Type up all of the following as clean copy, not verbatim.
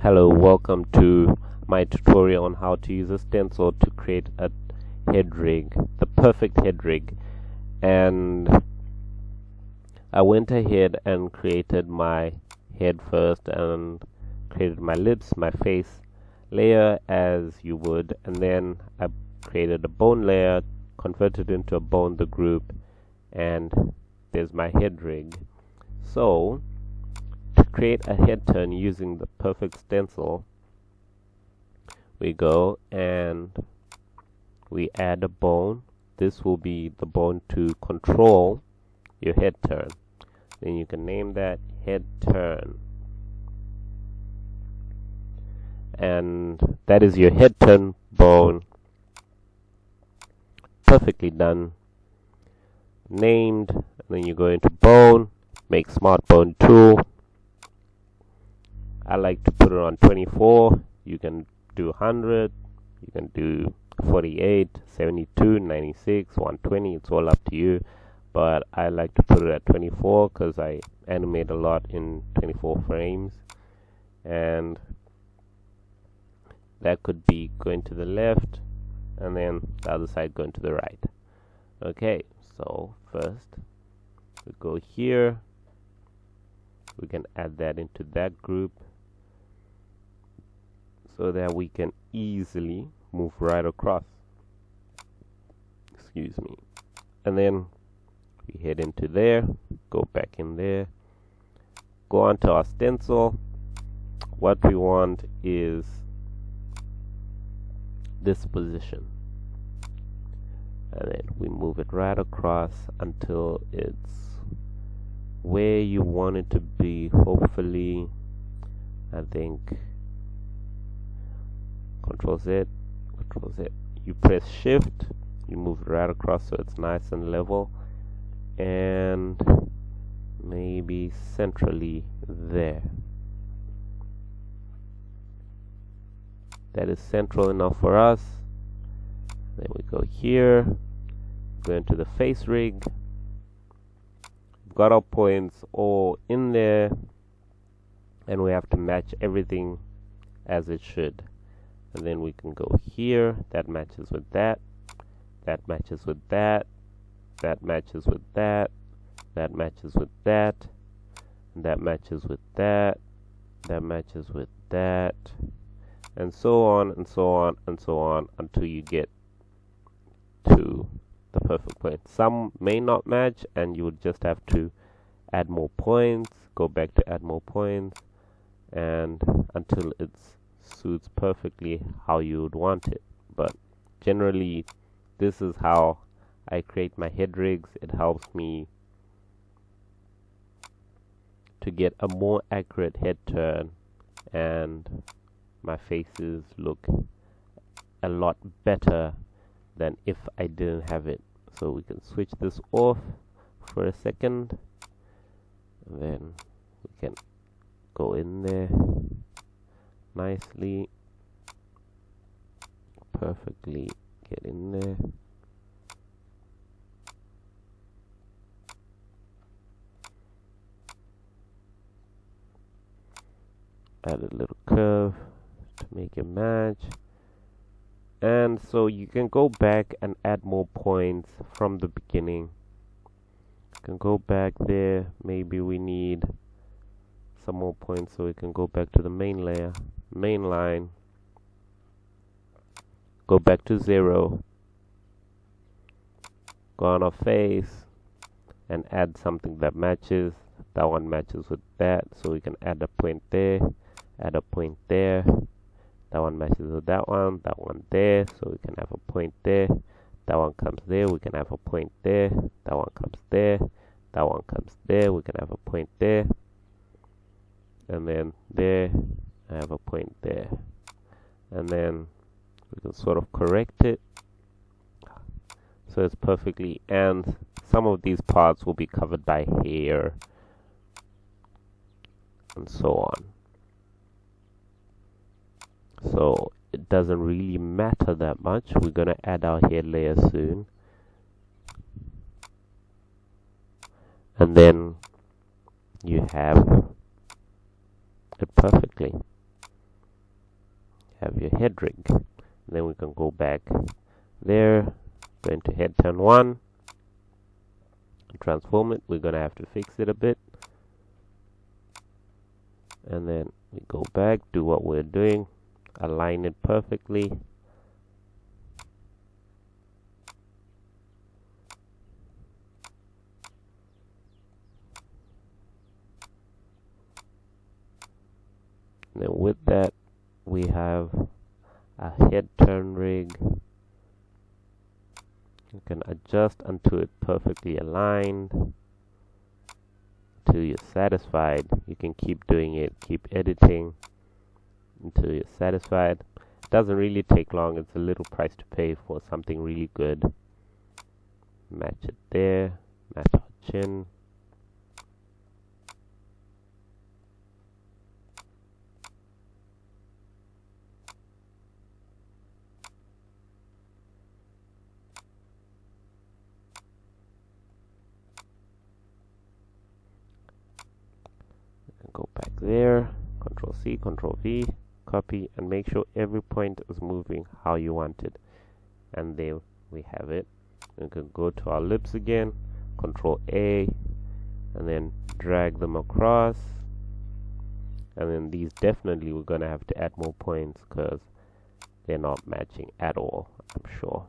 Hello, welcome to my tutorial on how to use a stencil to create a head rig, the perfect head rig. And I went ahead and created my head first and created my lips, my face layer as you would, and then I created a bone layer, converted into a bone, the group, and there's my head rig. So to create a head turn using the perfect stencil, we go and we add a bone. This will be the bone to control your head turn. Then you can name that head turn. And that is your head turn bone. Perfectly done. Named. And then you go into bone, make smart bone tool. I like to put it on 24. You can do 100, you can do 48, 72, 96, 120. It's all up to you, but I like to put it at 24 because I animate a lot in 24 frames, and that could be going to the left and then the other side going to the right. Okay, so first we go here, we can add that into that group so that we can easily move right across. Excuse me. And then we head into there, go back in there, go onto our stencil. What we want is this position, and then we move it right across until it's where you want it to be. Hopefully, I think Control Z, you press shift, you move it right across so it's nice and level, and maybe centrally there. That is central enough for us. Then we go here, go into the face rig. We've got our points all in there, and we have to match everything as it should. And then we can go here, that matches with that, that matches with that, that matches with that, that matches with that, and that matches with that, that matches with that, and so on and so on and so on until you get to the perfect point. Some may not match and you would just have to add more points, go back to add more points, and until it's suits perfectly how you would want it. But generally, this is how I create my head rigs. It helps me to get a more accurate head turn, and my faces look a lot better than if I didn't have it. So we can switch this off for a second, and then we can go in there nicely, perfectly get in there. Add a little curve to make it match. And so you can go back and add more points from the beginning. You can go back there. Maybe we need some more points, so we can go back to the main layer, main line, go back to 0, go on our face and add something that matches. That one matches with that, so we can add a point there, add a point there. That one matches with that one there, so we can have a point there. That one comes there, we can have a point there. That one comes there, that one comes there, we can have a point there. And then there, I have a point there. And then we can sort of correct it so it's perfectly, and some of these parts will be covered by hair and so on. So it doesn't really matter that much. We're gonna add our hair layer soon, and then you have it perfectly. have your head rig. Then we can go back there, go into head turn 1, transform it. We're gonna have to fix it a bit, and then we go back, do what we're doing, align it perfectly. And then with that, we have a head turn rig. You can adjust until it's perfectly aligned. Until you're satisfied, you can keep doing it, keep editing until you're satisfied. It doesn't really take long. It's a little price to pay for something really good. Match it there, match our chin. Go back there, Control C, Control V, copy, and make sure every point is moving how you want it. And there we have it. We can go to our lips again, Control A, and then drag them across. And then these definitely we're gonna have to add more points because they're not matching at all, I'm sure.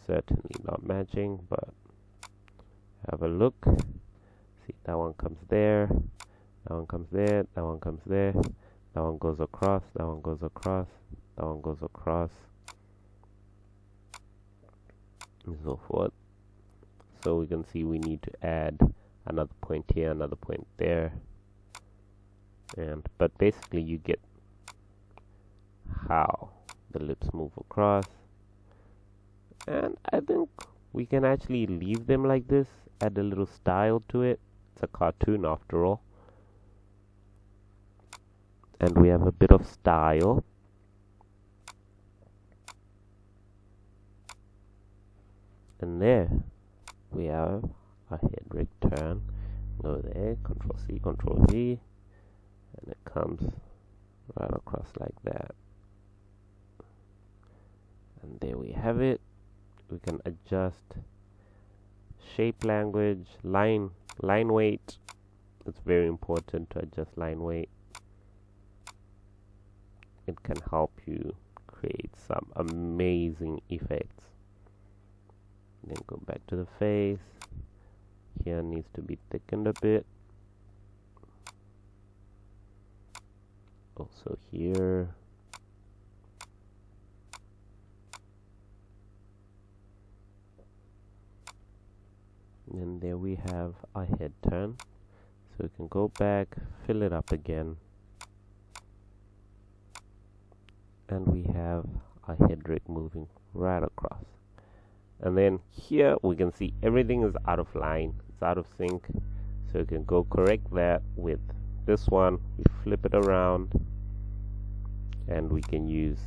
Certainly not matching, but have a look. That one comes there, that one comes there, that one comes there, that one goes across, that one goes across, that one goes across, and so forth. So we can see we need to add another point here, another point there, but basically you get how the lips move across. And I think we can actually leave them like this, add a little style to it. A cartoon after all, and we have a bit of style. And there we have a head rig turn. Go there, Control C, Control V, and it comes right across like that. And there we have it. We can adjust shape language, line weight. It's very important to adjust line weight. It can help you create some amazing effects. Then go back to the face. Here needs to be thickened a bit. Also here. And there we have our head turn. So we can go back, fill it up again, and we have our head rig moving right across. And then here we can see everything is out of line, it's out of sync. So we can go correct that with this one. We flip it around and we can use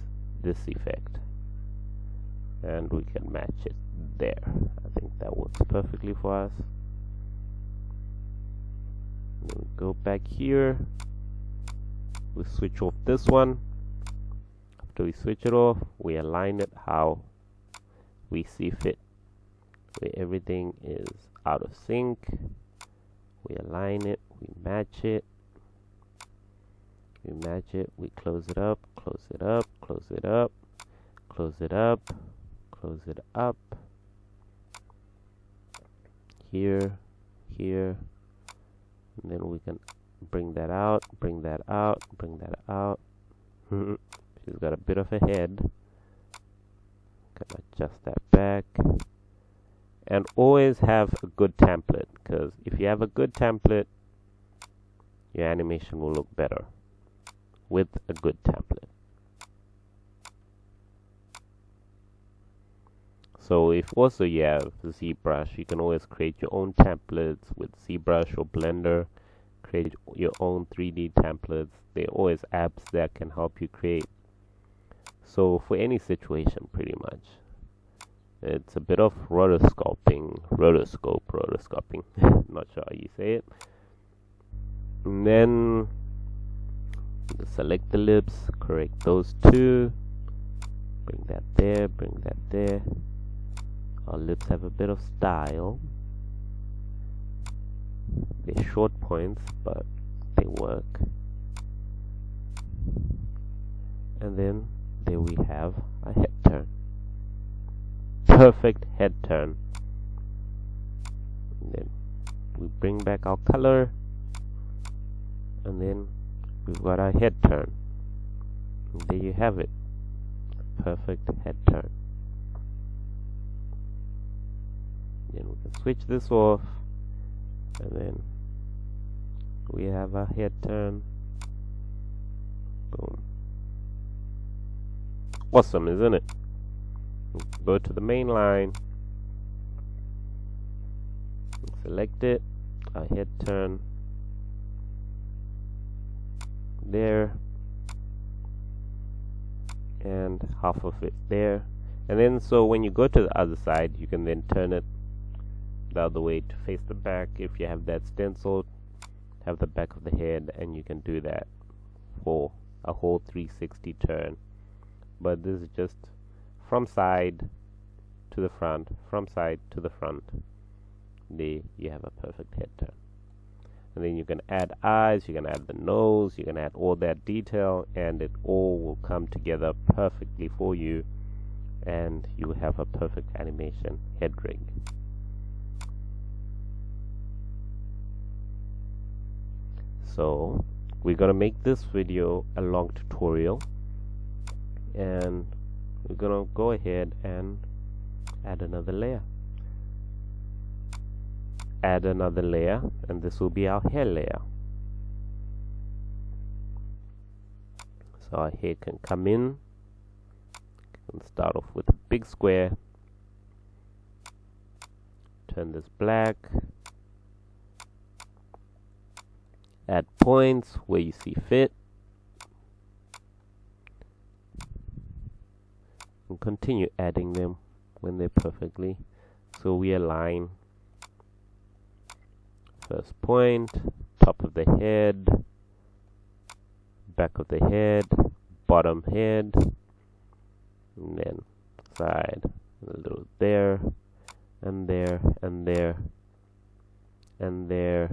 this effect, and we can match it there. I think that works perfectly for us. Then we go back here, we switch off this one. After we switch it off, we align it how we see fit, where everything is out of sync. We align it, we match it, we close it up, close it up, close it up, close it up, close it up. Here, here, and then we can bring that out, bring that out, bring that out. She's got a bit of a head. Can adjust that back. And always have a good template, because if you have a good template, your animation will look better with a good template. So if also you have ZBrush, you can always create your own templates with ZBrush or Blender. Create your own 3D templates. There are always apps that can help you create. So for any situation, pretty much, it's a bit of rotoscoping, not sure how you say it. And then Just select the lips, correct those two, bring that there, bring that there. Our lips have a bit of style. They're short points, but they work. And then there we have a head turn. Perfect head turn. And then we bring back our color, and then we've got our head turn. And there you have it. Perfect head turn. Then we can switch this off, and then we have a head turn. Boom. Awesome, isn't it? Go to the main line, select it, a head turn there, and half of it there. And then so when you go to the other side, you can then turn it the other way to face the back. If you have that stenciled, have the back of the head, and you can do that for a whole 360 turn. But this is just from side to the front, from side to the front. There you have a perfect head turn. And then you can add eyes, you can add the nose, you can add all that detail, and it all will come together perfectly for you, and you have a perfect animation head rig. So we're gonna make this video a long tutorial, and we're gonna go ahead and add another layer. Add another layer, and this will be our hair layer. So our hair can come in. We can start off with a big square. Turn this black. Add points where you see fit. And continue adding them when they're perfectly. So we align first point, top of the head, back of the head, bottom head, and then side, a little there, and there, and there, and there.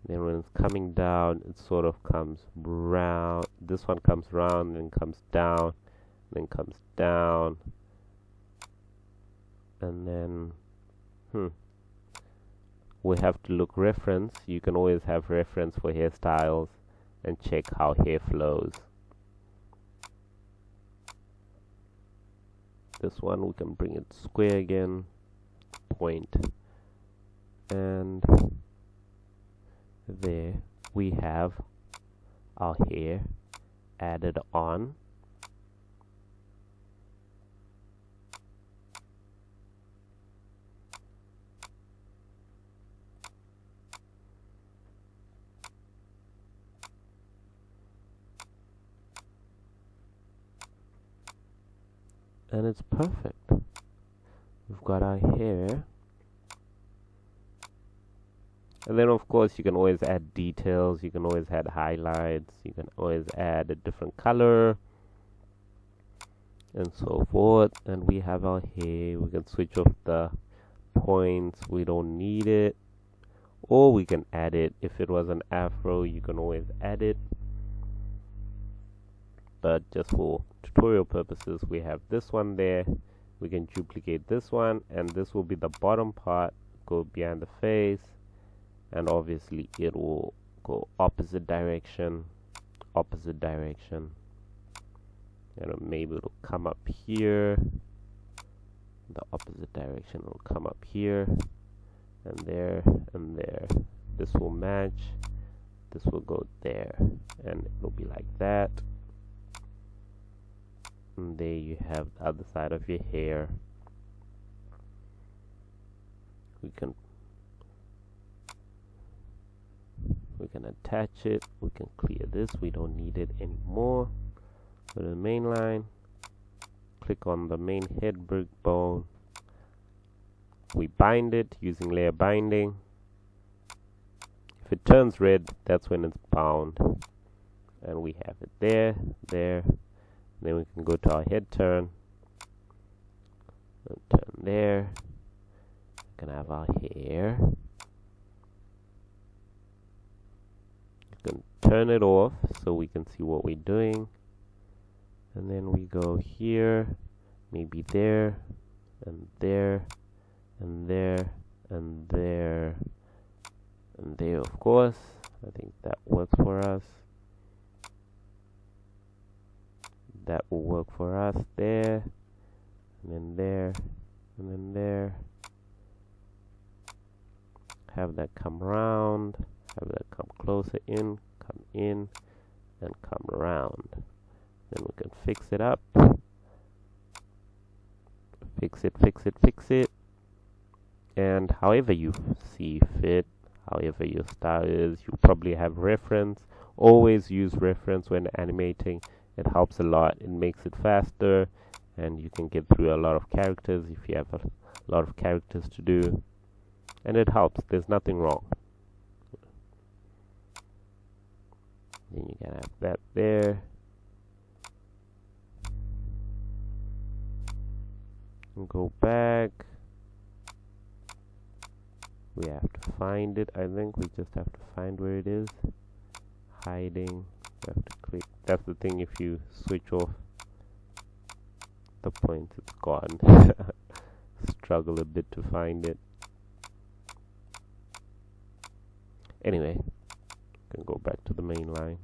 Then when it's coming down, it sort of comes round. This one comes round, then comes down, then comes down, and then we have to look reference. You can always have reference for hairstyles and check how hair flows. This one we can bring it square again, point, and there we have our hair added on. And it's perfect. We've got our hair. And then of course you can always add details, you can always add highlights, you can always add a different color and so forth. And we have our hair. We can switch off the points, we don't need it, or we can add it. If it was an afro, you can always add it, but just for tutorial purposes we have this one there. We can duplicate this one, and this will be the bottom part, go behind the face, and obviously it will go opposite direction, and maybe it'll come up here, the opposite direction will come up here, and there, and there. This will match, this will go there, and it'll be like that. And there you have the other side of your hair. We can attach it, we can clear this, we don't need it anymore. Go to the main line, click on the main head brick bone, we bind it using layer binding. If it turns red, that's when it's bound. and we have it there, there. Then we can go to our head turn and turn there. We can have our hair. You can turn it off so we can see what we're doing. And then we go here, maybe there, and there, and there, and there, and there, of course. I think that works for us. That will work for us there, and then there, and then there. Have that come around, have that come closer in, and come around. Then we can fix it up. Fix it, fix it, fix it. And however you see fit, however your style is, you probably have reference. Always use reference when animating. It helps a lot. It makes it faster, and you can get through a lot of characters if you have a lot of characters to do. And it helps. There's nothing wrong. Then you can have that there. And go back. We have to find it. I think we just have to find where it is. Hiding. You have to click. That's the thing, if you switch off the point, it's gone. Struggle a bit to find it. Anyway, we can go back to the main line.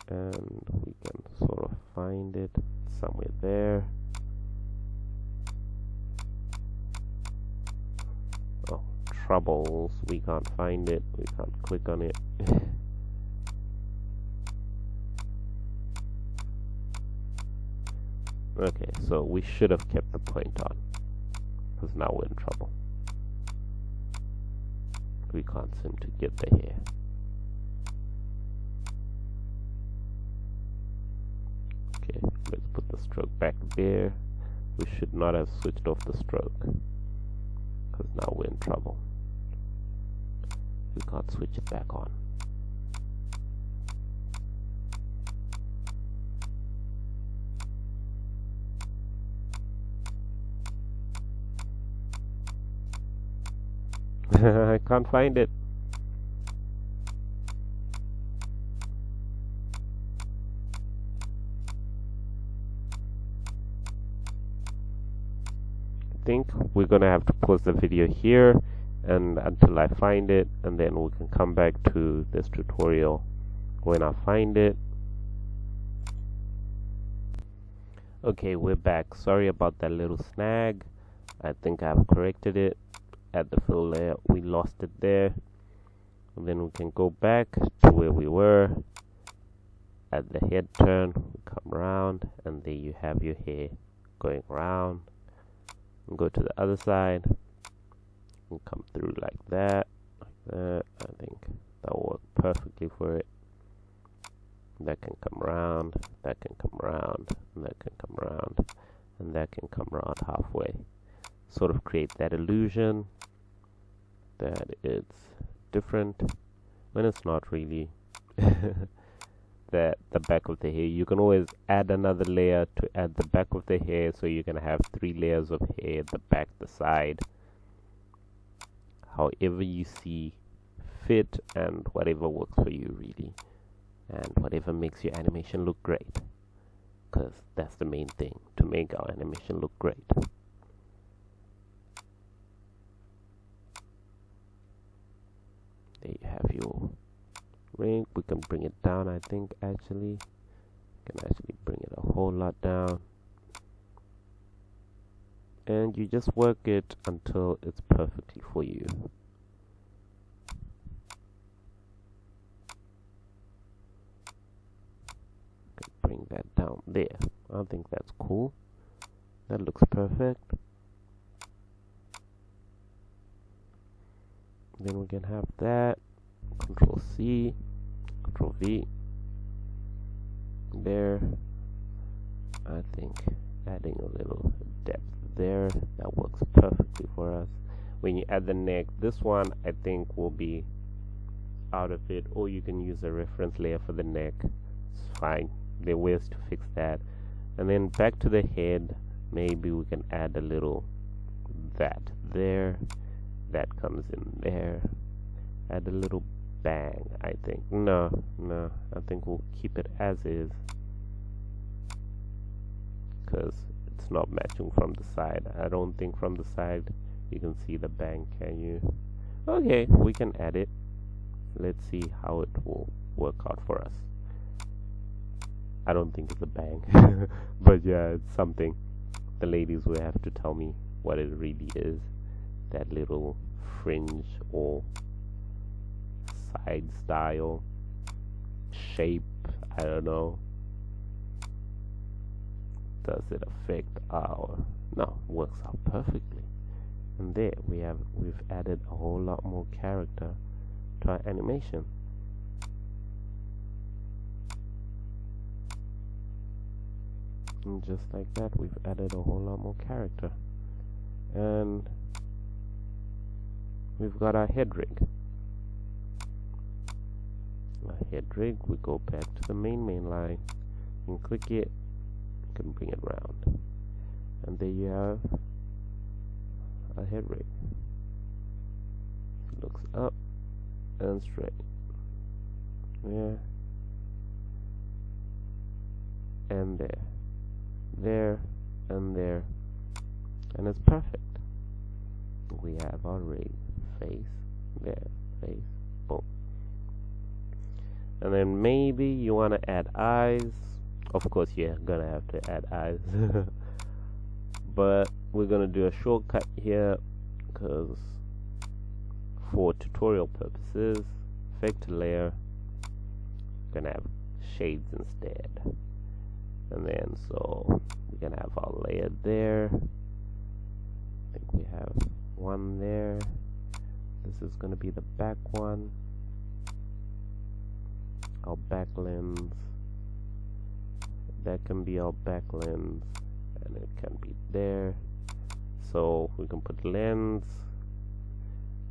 And we can sort of find it somewhere there. Oh, troubles. We can't find it. We can't click on it. Okay, so we should have kept the point on, because now we're in trouble. We can't seem to get the hair. Okay, let's put the stroke back there. We should not have switched off the stroke, because now we're in trouble. We can't switch it back on. I can't find it. I think we're gonna have to pause the video here and until I find it, and then we can come back to this tutorial when I find it. Okay, we're back. Sorry about that little snag. I think I've corrected it. At the fill layer, we lost it there, and then we can go back to where we were at the head turn. We come around, and there you have your hair going around, and go to the other side and come through like that, I think that will work perfectly for it. That can come around, that can come around, and that can come around, and that can come around halfway. Sort of create that illusion that it's different when it's not really. That the back of the hair, you can always add another layer to add the back of the hair, so you can have 3 layers of hair, the back, the side, however you see fit, and whatever works for you really, and whatever makes your animation look great, because that's the main thing, to make our animation look great. There you have your ring. We can bring it down. I think actually can actually bring it a whole lot down, and you just work it until it's perfectly for you. Bring that down there. I think that's cool. That looks perfect. Then we can have that. Control C, Control V. There. I think adding a little depth there, that works perfectly for us. When you add the neck, this one I think will be out of it, or you can use a reference layer for the neck. It's fine. There are ways to fix that. And then back to the head, maybe we can add a little that there, that comes in there, add a little bang. I think no, I think we'll keep it as is, because it's not matching from the side. I don't think from the side you can see the bang, can you? Okay, we can add it. Let's see how it will work out for us. I don't think it's a bang, but yeah, it's something. The ladies will have to tell me what it really is. That little fringe or side style shape, I don't know. Does it affect our... No, works out perfectly. And there we've added a whole lot more character to our animation. And just like that, we've added a whole lot more character. And we've got our head rig. Our head rig, we go back to the main line and click it, you can bring it round. And there you have a head rig. It looks up and straight. Yeah. And there. There and there. And it's perfect. We have our rig. Face. There. Face. Boom. And then maybe you want to add eyes. Of course you're gonna have to add eyes. But we're gonna do a shortcut here, because for tutorial purposes, effect layer, we're gonna have shades instead. And then so we're gonna have our layer there. I think we have one there. This is gonna be the back one. Our back lens. That can be our back lens, and it can be there. So we can put lens,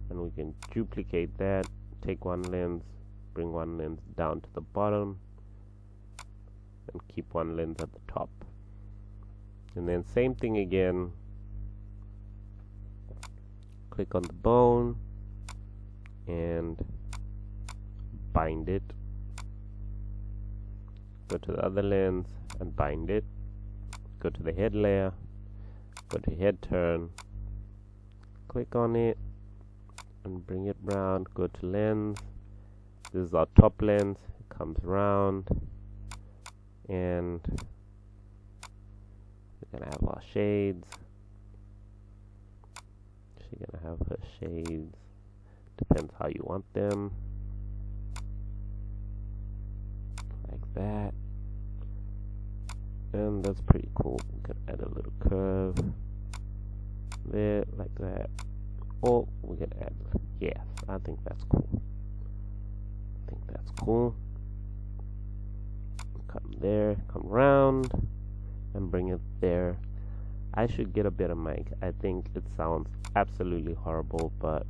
and we can duplicate that, take one lens, bring one lens down to the bottom, and keep one lens at the top. And then same thing again, click on the bone and bind it, go to the other lens and bind it, go to the head layer, go to head turn, click on it and bring it round, go to lens. This is our top lens, it comes round, and we're gonna have our shades. She's gonna have her shades, depends how you want them, like that. And that's pretty cool. We can add a little curve there, like that. Or we can add, yes, I think that's cool. I think that's cool. Come there, come round, and bring it there. I should get a better mic. I think it sounds absolutely horrible, but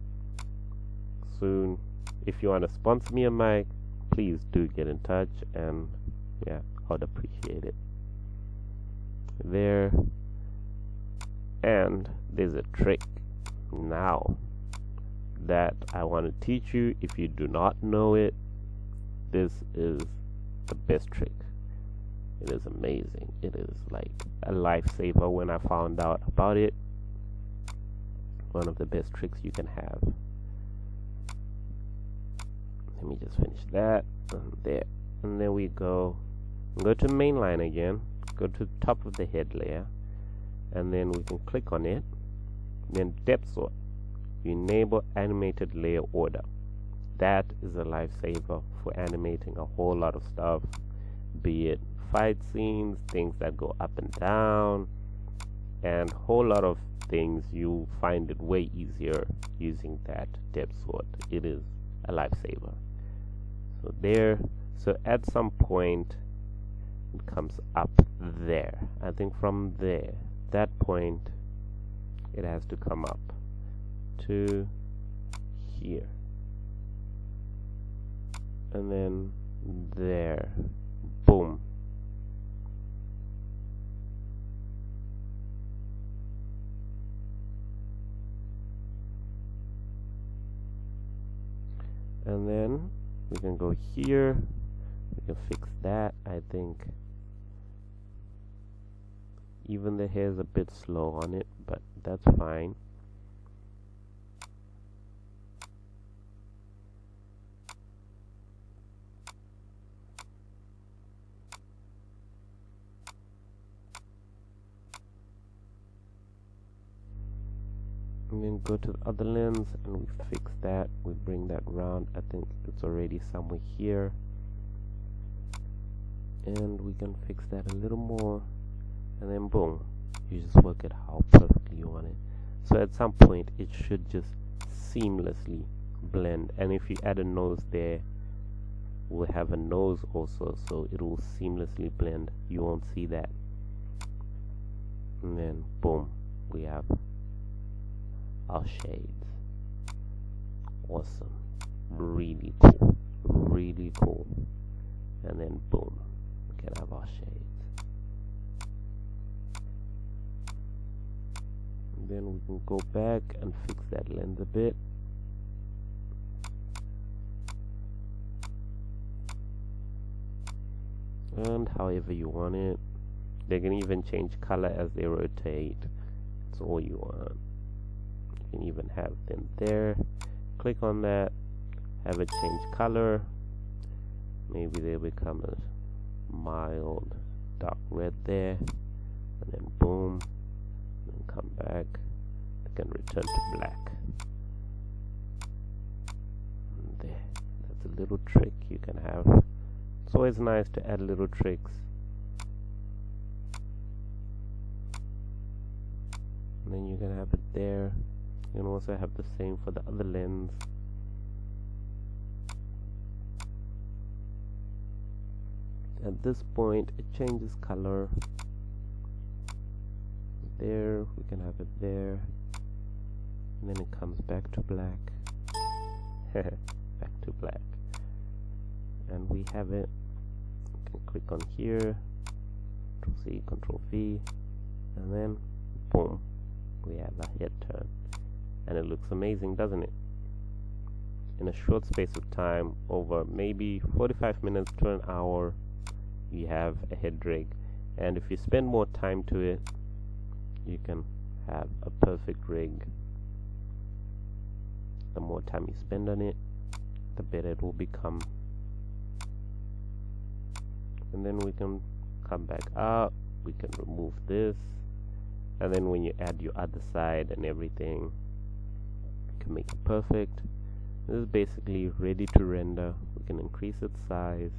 soon, if you want to sponsor me a mic, please do get in touch, and yeah, I'd appreciate it. There, and there's a trick now that I want to teach you. If you do not know it, this is the best trick. It is amazing. It is like a lifesaver when I found out about it. One of the best tricks you can have. Let me just finish that, and there, and then we go to mainline again, go to the top of the head layer, and then we can click on it, then depth sort. You enable animated layer order. That is a lifesaver for animating a whole lot of stuff, be it fight scenes, things that go up and down, and whole lot of things. You find it way easier using that depth sort. It is a lifesaver. So there, so at some point it comes up there. I think from there, that point, it has to come up to here. and then there. Boom. And then we can go here, we can fix that. I think even the hair is a bit slow on it, but that's fine. And then go to the other lens and we fix that. We bring that round. I think it's already somewhere here, and we can fix that a little more, and then boom, you just work it how perfectly you want it. So at some point it should just seamlessly blend, and if you add a nose there, we'll have a nose also, so it will seamlessly blend. You won't see that. And then boom, we have our shades. Awesome. Really cool. Really cool. And then boom, we can have our shades. And then we can go back and fix that lens a bit. And however you want it. They can even change color as they rotate. It's all you want. You can even have them there. Click on that, have it change color. Maybe they become a mild dark red there, and then boom, and come back. They can return to black. And there, that's a little trick you can have. It's always nice to add little tricks. And then you can have it there. You can also have the same for the other lens. At this point it changes color. There, we can have it there, and then it comes back to black. Back to black. And we have it. You can click on here, Ctrl C, Ctrl V, and then boom, we have a head turn. And it looks amazing, doesn't it? In a short space of time, over maybe 45 minutes to an hour, you have a head rig. And if you spend more time to it, you can have a perfect rig. The more time you spend on it, the better it will become. And then we can come back up, we can remove this, and then when you add your other side and everything, make it perfect. This is basically ready to render. We can increase its size,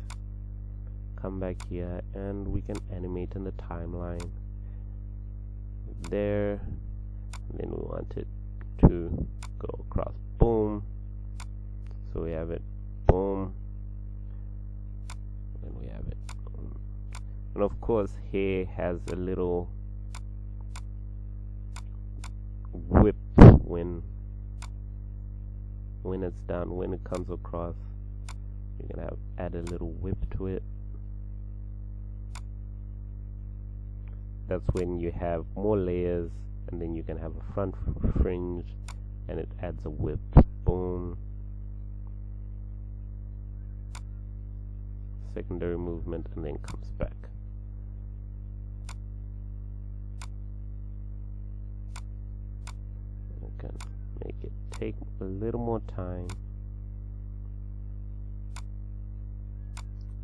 come back here, and we can animate in the timeline there, and then we want it to go across. Boom, so we have it. Boom, and we have it. Boom. And of course here has a little whip when it's done, when it comes across. You can add a little whip to it. That's when you have more layers, and then you can have a front fringe, and it adds a whip. Boom. Secondary movement, and then comes back. You can make it take a little more time,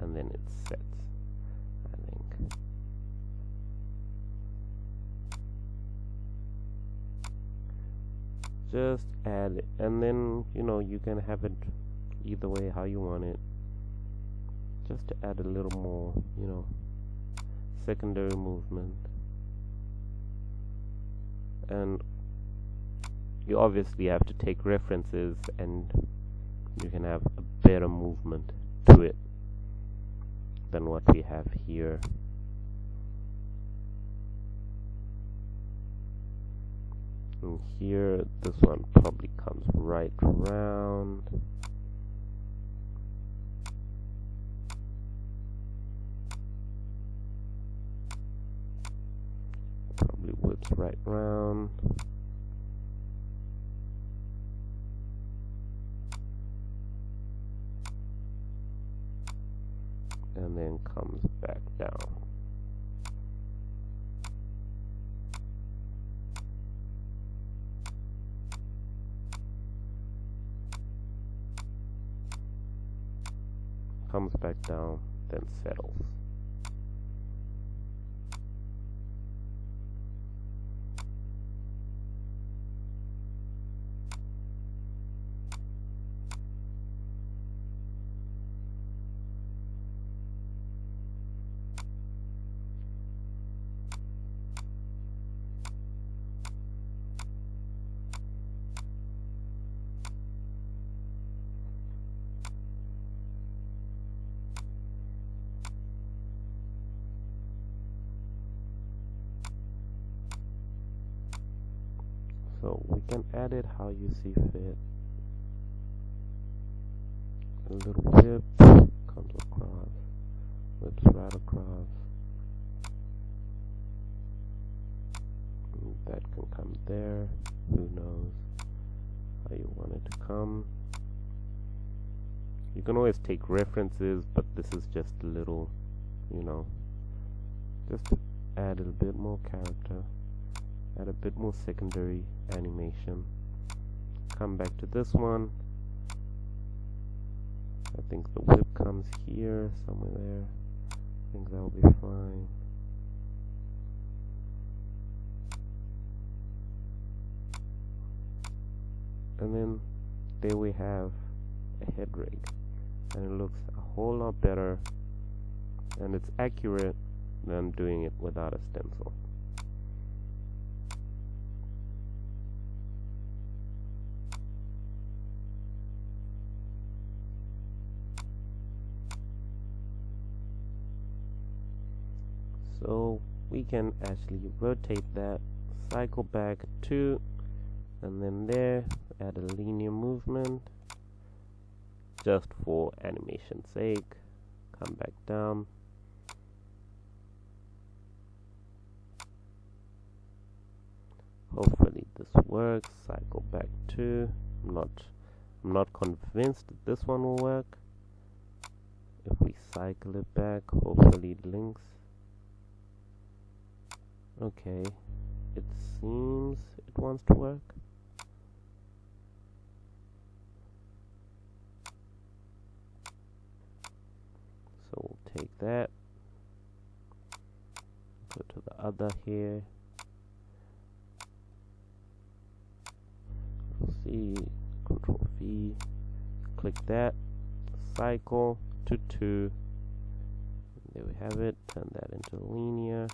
and then it sets, I think. Just add it, and then you can have it either way how you want it. Just to add a little more, secondary movement. And you obviously have to take references, and you can have a better movement to it than what we have here. And here, this one probably comes right around. whips right round. And then comes back down. Comes back down, then settles. So we can add it how you see fit. A little whip comes across, whips right across. And that can come there. Who knows how you want it to come. You can always take references, but this is just a little, just to add a bit more character. Add a bit more secondary animation. Come back to this one. I think the whip comes here, somewhere there. I think that'll be fine. And then there we have a head rig. And it looks a whole lot better. And it's accurate than doing it without a stencil. So we can actually rotate that, cycle back 2, and then there, add a linear movement just for animation's sake. Come back down. Hopefully this works. Cycle back 2. I'm not convinced that this one will work. If we cycle it back, hopefully it links. Okay, it seems it wants to work. So we'll take that, go to the other here, C, Control V, click that, cycle to 2, there we have it, turn that into linear.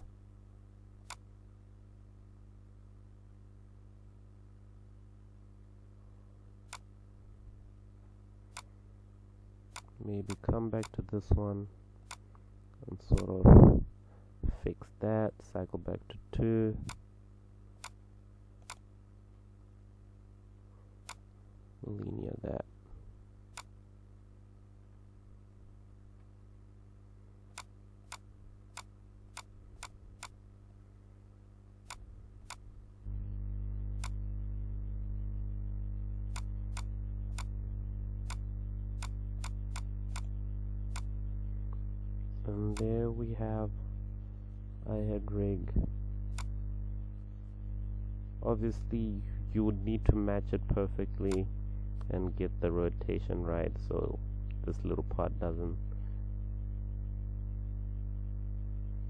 Maybe come back to this one and sort of fix that, cycle back to 2. Linear that. And there we have a head rig. Obviously you would need to match it perfectly and get the rotation right so this little part doesn't.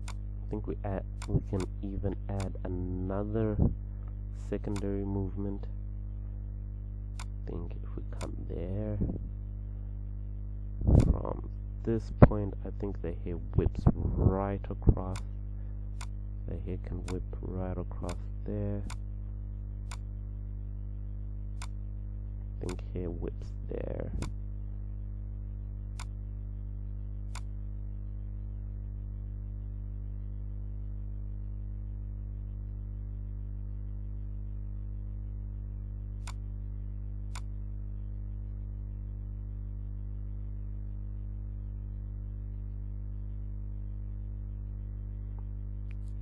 I think we can even add another secondary movement. I think if we come there, from this point I think the hair whips right across. The hair can whip right across there. I think hair whips there.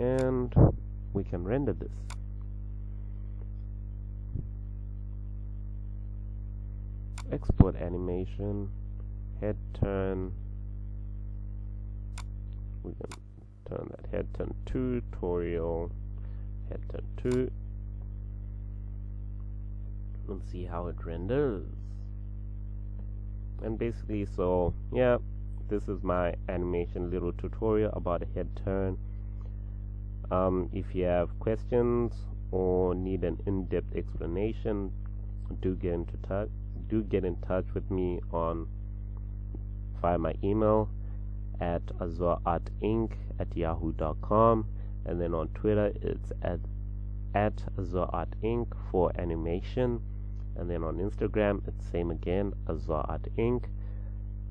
And we can render this. Export animation, head turn. We can turn that head turn tutorial, head turn 2, and see how it renders. And basically, so yeah, this is my animation little tutorial about a head turn. If you have questions or need an in-depth explanation, do get in touch with me via my email at azorartinc@yahoo.com, and then on Twitter it's at azorartinc for animation, and then on Instagram it's same again, azorartinc,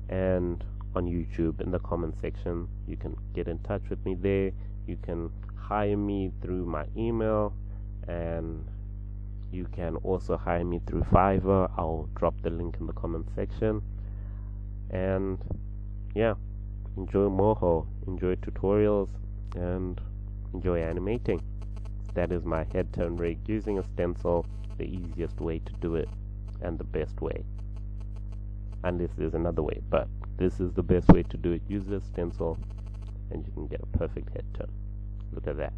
and on YouTube in the comment section you can get in touch with me there. You can hire me through my email, and you can also hire me through Fiverr. I'll drop the link in the comment section. And yeah, enjoy Moho, enjoy tutorials, and enjoy animating. That is my head turn rig using a stencil, the easiest way to do it and the best way, unless there's another way, but this is the best way to do it. Use a stencil and you can get a perfect head turn. Look at that.